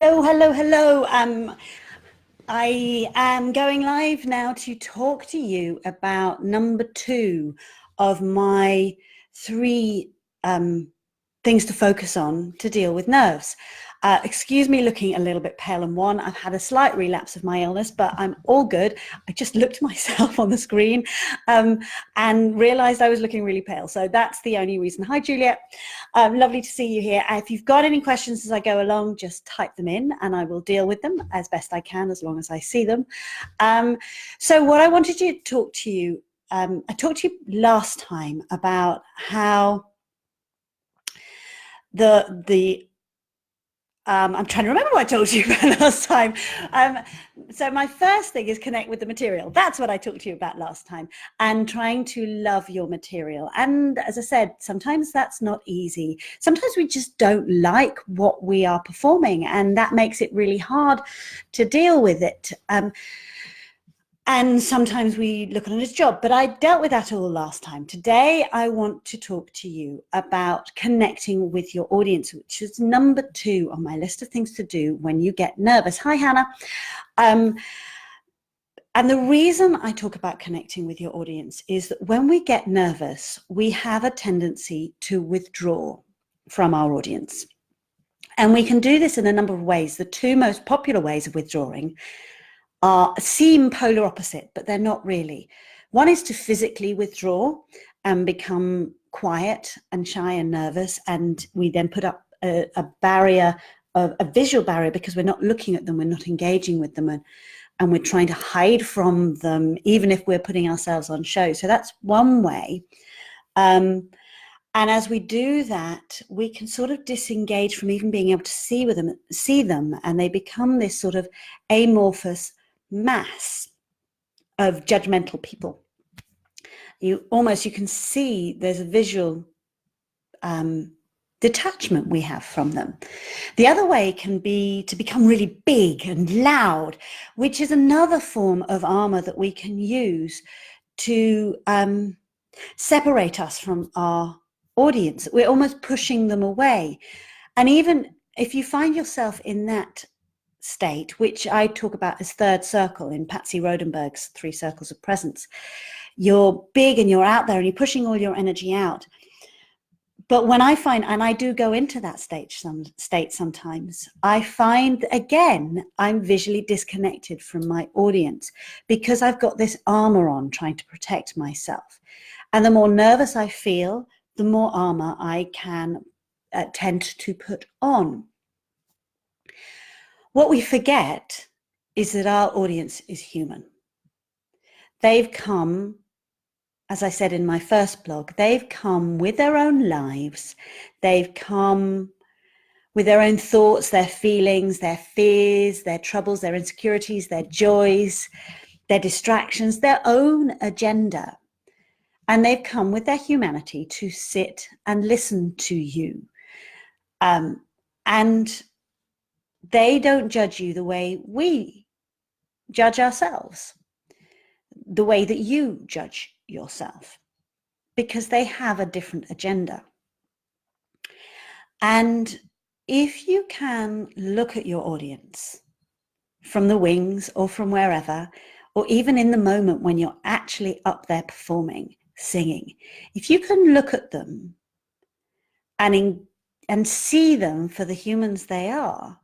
Oh, hello, hello. I am going live now to talk to you about number 2 of my 3 things to focus on to deal with nerves. Excuse me looking a little bit pale and wan. I've had a slight relapse of my illness, but I'm all good. I just looked at myself on the screen and realized I was looking really pale. So that's the only reason. Hi, Juliet. Lovely to see you here. If you've got any questions as I go along, just type them in and I will deal with them as best I can, as long as I see them. So what I wanted to talk to you, I talked to you last time about how I'm trying to remember what I told you about last time. So my first thing is connect with the material. That's what I talked to you about last time, and trying to love your material. And as I said, sometimes that's not easy. Sometimes we just don't like what we are performing, and that makes it really hard to deal with it. And sometimes we look on it as a job, but I dealt with that all last time. Today, I want to talk to you about connecting with your audience, which is number 2 on my list of things to do when you get nervous. Hi, Hannah. And the reason I talk about connecting with your audience is that when we get nervous, we have a tendency to withdraw from our audience. And we can do this in a number of ways. The 2 most popular ways of withdrawing seem polar opposite, but they're not really. One is to physically withdraw and become quiet and shy and nervous, and we then put up a barrier, a visual barrier, because we're not looking at them, we're not engaging with them, and we're trying to hide from them, even if we're putting ourselves on show. So that's one way. And as we do that, we can sort of disengage from even being able to see them, and they become this sort of amorphous mass of judgmental people. You can see there's a visual detachment we have from them. The other way can be to become really big and loud, which is another form of armor that we can use to separate us from our audience. We're almost pushing them away. And even if you find yourself in that state, which I talk about as third circle in Patsy Rodenberg's 3 Circles of Presence, you're big and you're out there and you're pushing all your energy out. But when I find, and I do go into that state sometimes, I find, again, I'm visually disconnected from my audience because I've got this armor on trying to protect myself. And the more nervous I feel, the more armor I can tend to put on. What we forget is that our audience is human. They've come, as I said in my first blog, they've come with their own lives. They've come with their own thoughts, their feelings, their fears, their troubles, their insecurities, their joys, their distractions, their own agenda. And they've come with their humanity to sit and listen to you. And they don't judge you the way we judge ourselves, the way that you judge yourself, because they have a different agenda. And if you can look at your audience from the wings or from wherever, or even in the moment when you're actually up there performing, singing, if you can look at them and see them for the humans they are,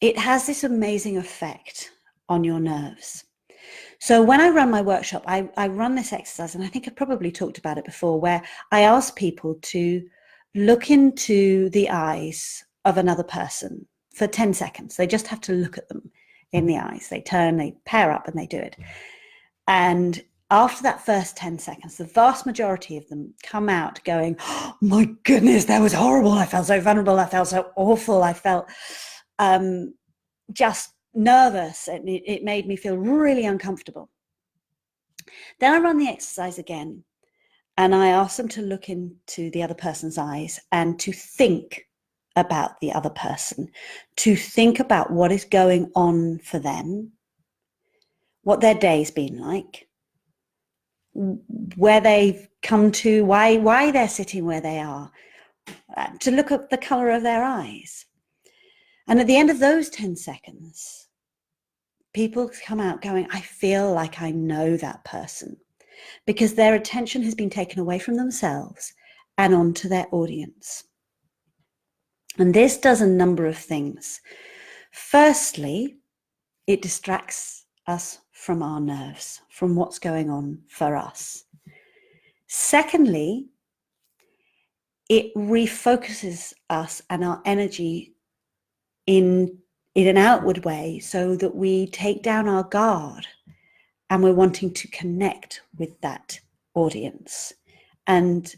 it has this amazing effect on your nerves. So when I run my workshop, I run this exercise, and I think I've probably talked about it before, where I ask people to look into the eyes of another person for 10 seconds. They just have to look at them in the eyes. They turn, they pair up, and they do it. And after that first 10 seconds, the vast majority of them come out going, "Oh my goodness, that was horrible. I felt so vulnerable. I felt so awful. I felt just nervous. And it made me feel really uncomfortable." Then I run the exercise again, and I ask them to look into the other person's eyes and to think about the other person, to think about what is going on for them, what their day's been like, where they've come to, why they're sitting where they are, to look at the color of their eyes. And at the end of those 10 seconds, people come out going, I feel like I know that person, because their attention has been taken away from themselves and onto their audience. And this does a number of things. Firstly, it distracts us from our nerves, from what's going on for us. Secondly, it refocuses us and our energy in an outward way, so that we take down our guard and we're wanting to connect with that audience. And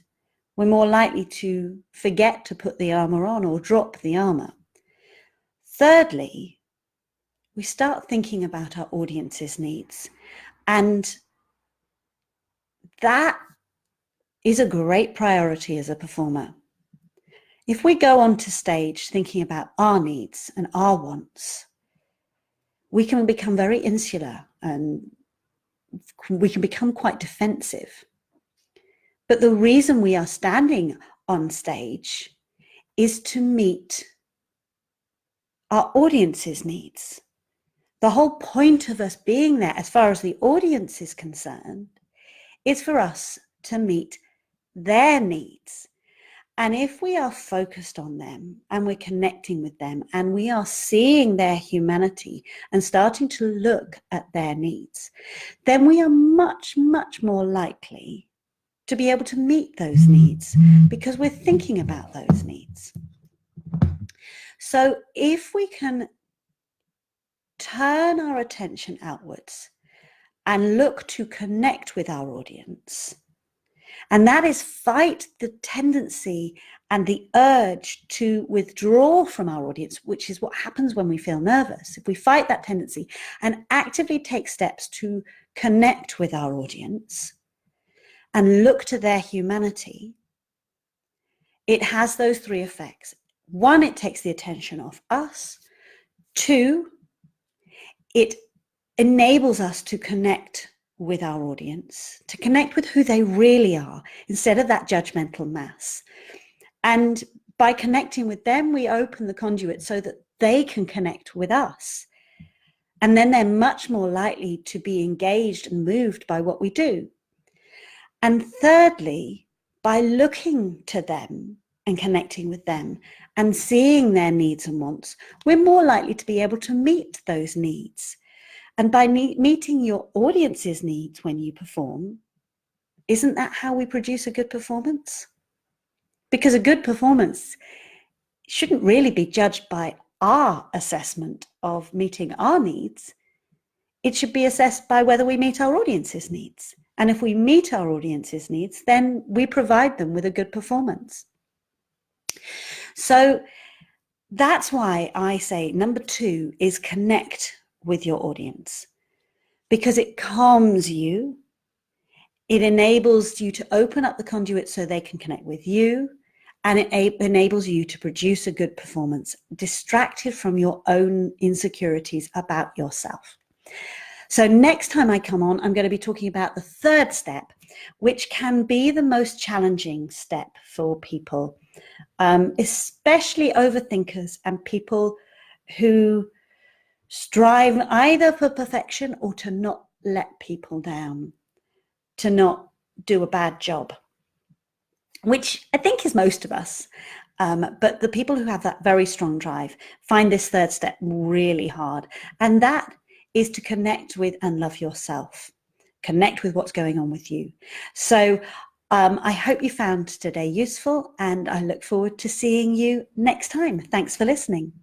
we're more likely to forget to put the armour on or drop the armour. Thirdly, we start thinking about our audience's needs. And that is a great priority as a performer. If we go onto stage thinking about our needs and our wants, we can become very insular and we can become quite defensive. But the reason we are standing on stage is to meet our audience's needs. The whole point of us being there, as far as the audience is concerned, is for us to meet their needs. And if we are focused on them and we're connecting with them and we are seeing their humanity and starting to look at their needs, then we are much, much more likely to be able to meet those needs, because we're thinking about those needs. So if we can turn our attention outwards and look to connect with our audience, and that is fight the tendency and the urge to withdraw from our audience, which is what happens when we feel nervous. If we fight that tendency and actively take steps to connect with our audience and look to their humanity, it has those three effects. One, it takes the attention off us. Two, it enables us to connect with our audience, to connect with who they really are, instead of that judgmental mass. And by connecting with them, we open the conduit so that they can connect with us. And then they're much more likely to be engaged and moved by what we do. And thirdly, by looking to them and connecting with them and seeing their needs and wants, we're more likely to be able to meet those needs. And by meeting your audience's needs when you perform, isn't that how we produce a good performance? Because a good performance shouldn't really be judged by our assessment of meeting our needs. It should be assessed by whether we meet our audience's needs. And if we meet our audience's needs, then we provide them with a good performance. So that's why I say number 2 is connect with your audience, because it calms you. It enables you to open up the conduit so they can connect with you, and it enables you to produce a good performance, distracted from your own insecurities about yourself. So next time I come on, I'm going to be talking about the 3rd step, which can be the most challenging step for people, especially overthinkers and people who strive either for perfection or to not let people down, to not do a bad job, which I think is most of us. But the people who have that very strong drive find this 3rd step really hard. And that is to connect with and love yourself. Connect with what's going on with you. So I hope you found today useful, and I look forward to seeing you next time. Thanks for listening.